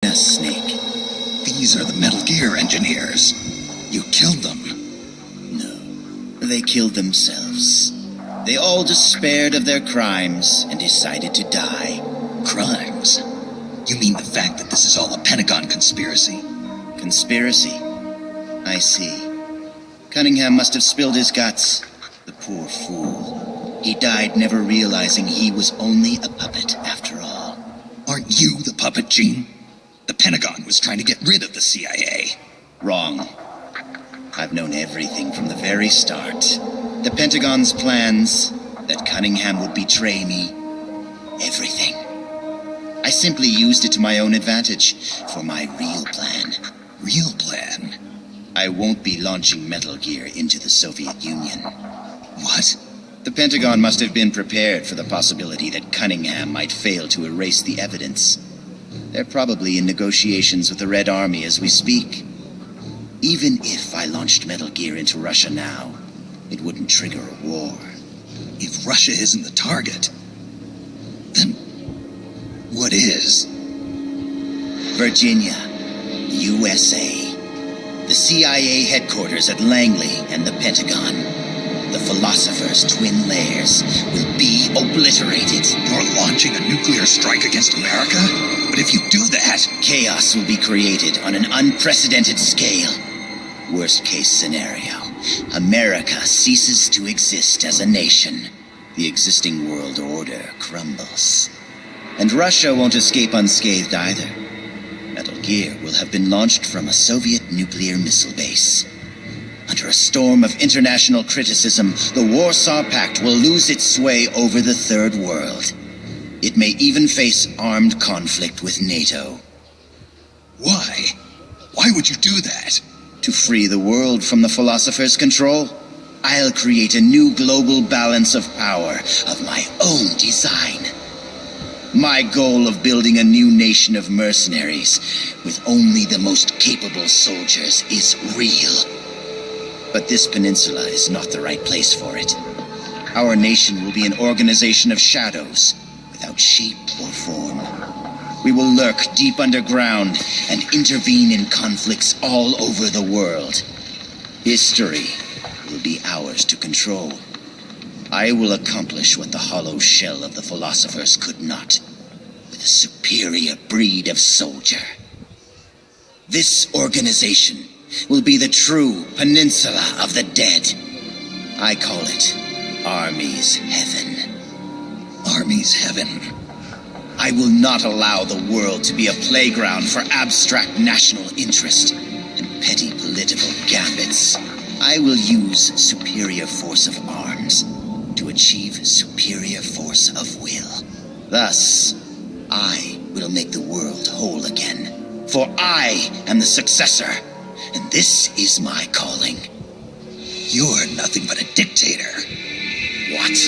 Yes, Snake. These are the Metal Gear engineers. You killed them. No, they killed themselves. They all despaired of their crimes and decided to die. Crimes? You mean the fact that this is all a Pentagon conspiracy? Conspiracy? I see. Cunningham must have spilled his guts. The poor fool. He died never realizing he was only a puppet after all. Aren't you the puppet, Gene? The Pentagon was trying to get rid of the CIA. Wrong. I've known everything from the very start. The Pentagon's plans, that Cunningham would betray me. Everything. I simply used it to my own advantage, for my real plan. Real plan? I won't be launching Metal Gear into the Soviet Union. What? The Pentagon must have been prepared for the possibility that Cunningham might fail to erase the evidence. They're probably in negotiations with the Red Army as we speak. Even if I launched Metal Gear into Russia now, it wouldn't trigger a war. If Russia isn't the target, then what is? Virginia, USA. The CIA headquarters at Langley and the Pentagon. The Philosopher's twin lairs will be obliterated. You're launching a nuclear strike against America? But if you do that... Chaos will be created on an unprecedented scale. Worst case scenario. America ceases to exist as a nation. The existing world order crumbles. And Russia won't escape unscathed either. Metal Gear will have been launched from a Soviet nuclear missile base. Under a storm of international criticism, the Warsaw Pact will lose its sway over the Third World. It may even face armed conflict with NATO. Why? Why would you do that? To free the world from the Philosopher's control, I'll create a new global balance of power of my own design. My goal of building a new nation of mercenaries with only the most capable soldiers is real. But this peninsula is not the right place for it. Our nation will be an organization of shadows, without shape or form. We will lurk deep underground and intervene in conflicts all over the world. History will be ours to control. I will accomplish what the hollow shell of the Philosophers could not, with a superior breed of soldier. This organization will be the true Peninsula of the Dead. I call it Army's Heaven. Army's Heaven? I will not allow the world to be a playground for abstract national interest and petty political gambits. I will use superior force of arms to achieve superior force of will. Thus, I will make the world whole again. For I am the successor, and this is my calling. You're nothing but a dictator. What?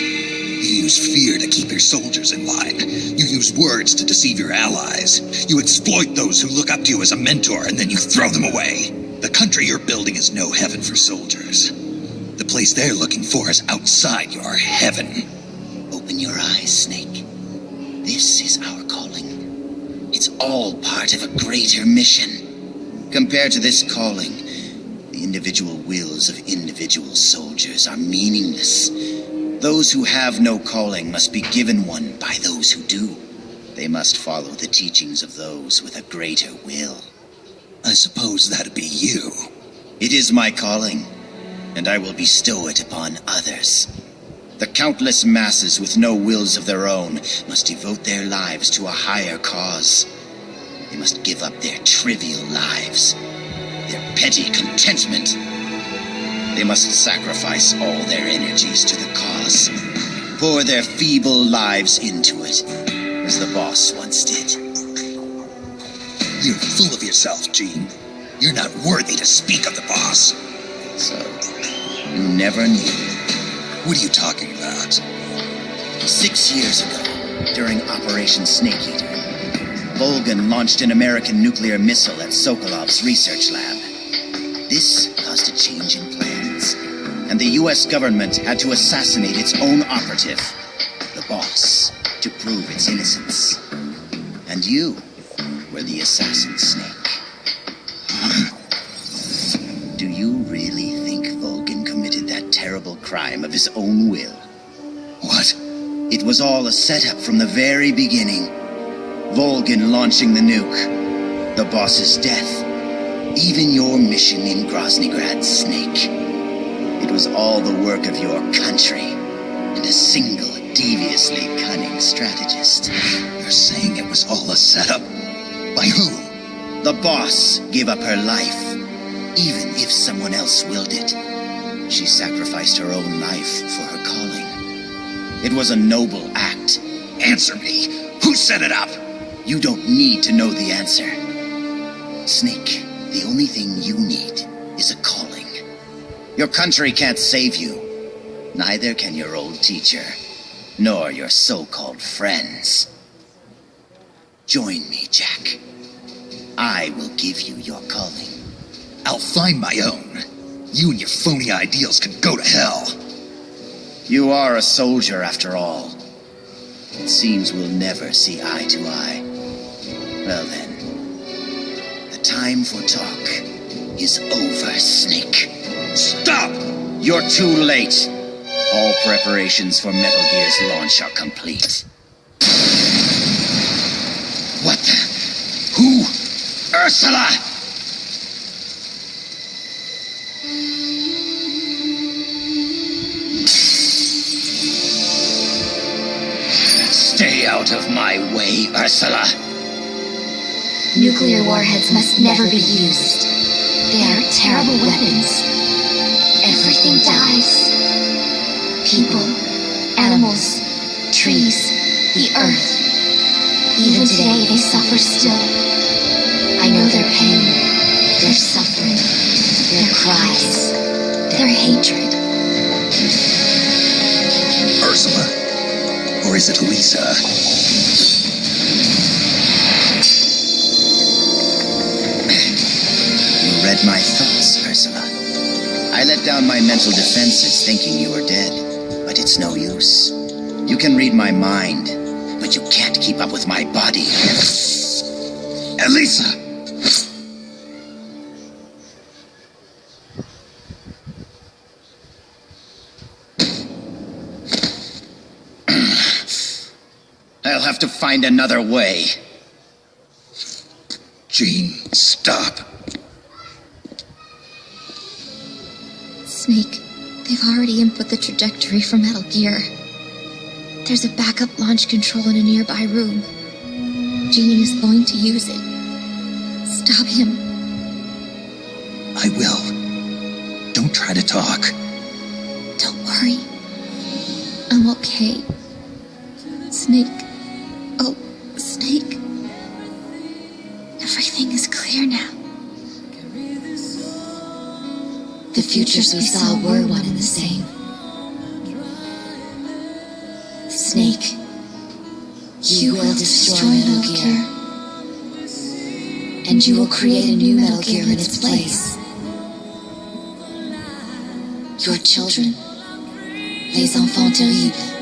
You use fear to keep your soldiers in line. You use words to deceive your allies. You exploit those who look up to you as a mentor, and then you throw them away. The country you're building is no heaven for soldiers. The place they're looking for is outside your heaven. Open your eyes, Snake. This is our calling. It's all part of a greater mission. Compared to this calling, the individual wills of individual soldiers are meaningless. Those who have no calling must be given one by those who do. They must follow the teachings of those with a greater will. I suppose that'd be you. It is my calling, and I will bestow it upon others. The countless masses with no wills of their own must devote their lives to a higher cause. They must give up their trivial lives, their petty contentment. They must sacrifice all their energies to the cause, pour their feeble lives into it, as the boss once did. You're full of yourself, Gene. You're not worthy to speak of the boss. So, you never knew. What are you talking about? 6 years ago, during Operation Snake Eater, Volgan launched an American nuclear missile at Sokolov's research lab. This caused a change in plans, and the U.S. government had to assassinate its own operative, the boss, to prove its innocence. And you were the assassin, Snake. Do you really think Vulcan committed that terrible crime of his own will? What? It was all a setup from the very beginning. Vulcan launching the nuke, the boss's death, even your mission in Groznygrad, Snake. It was all the work of your country and a single, deviously cunning strategist. You're saying it was all a setup? By who? The boss gave up her life, even if someone else willed it. She sacrificed her own life for her calling. It was a noble act. Answer me! Who set it up? You don't need to know the answer. Snake, the only thing you need is a calling. Your country can't save you. Neither can your old teacher, nor your so-called friends. Join me, Jack. I will give you your calling. I'll find my own. You and your phony ideals can go to hell. You are a soldier, after all. It seems we'll never see eye to eye. Well then, the time for talk is over, Snake. Stop! You're too late. All preparations for Metal Gear's launch are complete. What the? Who? Ursula! Stay out of my way, Ursula. Nuclear warheads must never be used. They are terrible weapons. Everything dies. People, animals, trees, the earth. Even today they suffer still. I know their pain, their suffering, their cries, their hatred. Ursula? Or is it Lisa? You read my thoughts, Ursula. I let down my mental defenses thinking you were dead, but it's no use. You can read my mind, but you can't keep up with my body. Elisa! I'll have to find another way. Jean, stop. Snake, they've already input the trajectory for Metal Gear. There's a backup launch control in a nearby room. Jean is going to use it. Stop him. I will. Don't try to talk. Don't worry. I'm okay. Snake. Oh, Snake. Everything is clear now. The futures we saw were one and the same. Snake, you will destroy Metal Gear. And you will create a new Metal Gear in its place. Your children, les enfants terribles.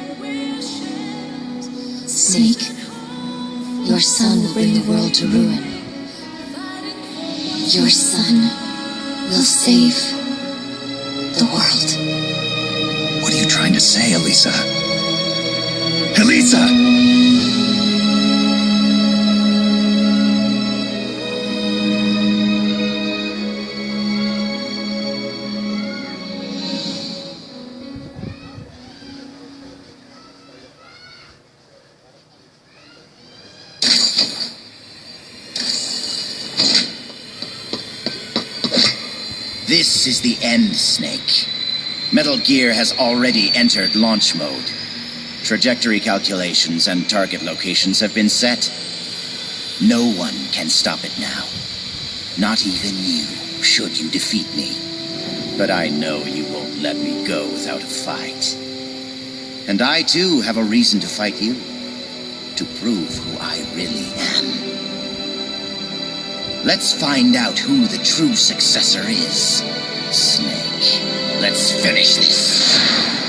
Snake, your son will bring the world to ruin. Your son will save the world. What are you trying to say, Elisa? Elisa! This is the end, Snake. Metal Gear has already entered launch mode. Trajectory calculations and target locations have been set. No one can stop it now. Not even you, should you defeat me. But I know you won't let me go without a fight. And I too have a reason to fight you. To prove who I really am. Let's find out who the true successor is. Snake, let's finish this.